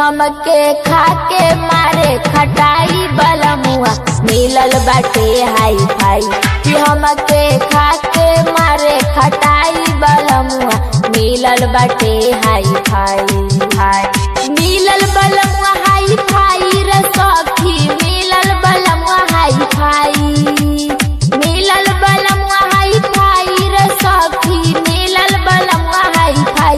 हमके खाके मारे खटाई बलमुआ मिलल बाटे हाई फाई। कि हमके खाके मारे खटाई बलमुआ मिलल बाटे हाई फाई। मिलल बलमुआ हाई फाई रे सखी, मिलल बलमुआ हाई फाई। मिलल बलमुआ हाई फाई रे सखी, मिलल बलमुआ हाई फाई।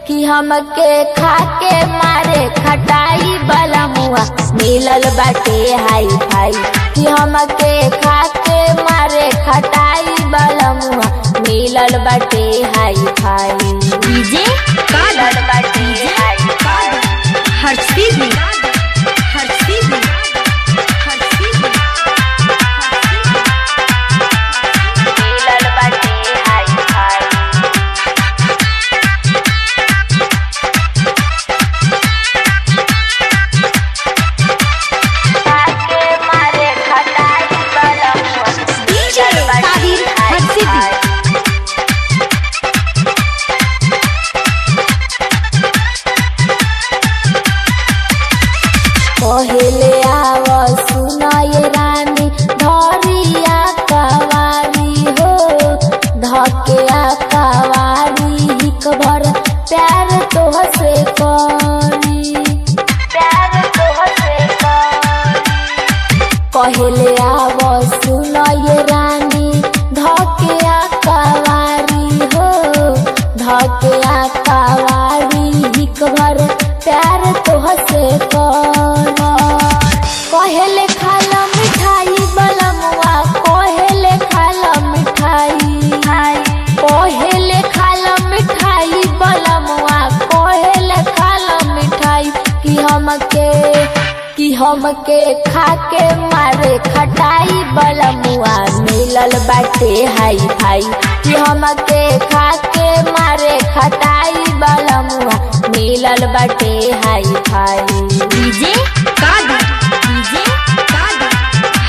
कि हमके खाके मारे खटाई बलमुआ मिलल बाटे हाई फाई। कि हमके खाके मारे खटाई बलमुआ मिलल बाटे हाई फाई। डीजे मिलल बाटे हाई फाई। हर्षदीप मिलल बाटे हाई फाई। खाके मारे खटाई बलमुआ मिलल बाटे हाई फाई। पहले आव सुनाए रानी धरिया कवारी हो। धकिया कवारी हिक भर प्यार तोहसे करी, प्यार तोहसे करी। पहले आव सुनाए रानी धकिया कवारी हो। धकिया कवारी हिक भर प्यार तोहसे कहले खाला मिठाई बलमुआ, कहले खाला मिठाई। कहले खाला मिठाई बलमुआ, कहले खाला मिठाई। कि हमके खाके मारे खटाई बलमुआ मिलल बाटे हाई फाई। कि हमके खाके मारे खटाई बलमुआ मिलल बाटे hi fi. DJ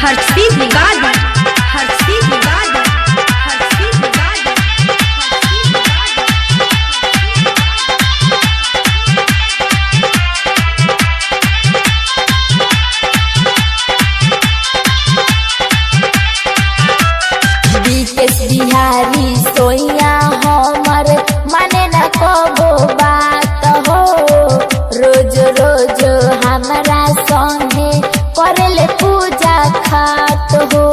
Harshdeep Bihari सोइया हमर माने न कबो बात हो। रोज रोज हमरा संगे करेले पूजा खात हो,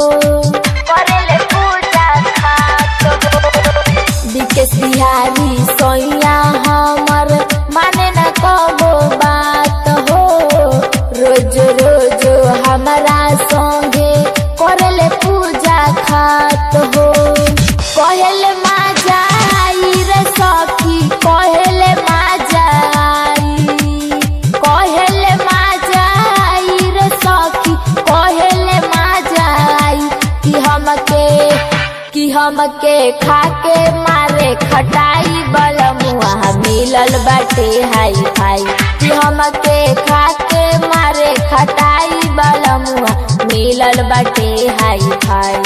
करेले पूजा खात हो। विकेश बिहारी सोइया हमर माने न कबो बात हो। रोज रोज हमरा संगे करेले पूजा खात हो। कहले माजा आई रे सखी, कहले माजा आई। कहले माजा आई रे सखी, कहले माजा आई। कि हमके खाके मारे खटाई बलमुआ मिलल बाटे हाई फाई। कि हमके खाके मारे खटाई बलमुआ मिलल बाटे हाई फाई।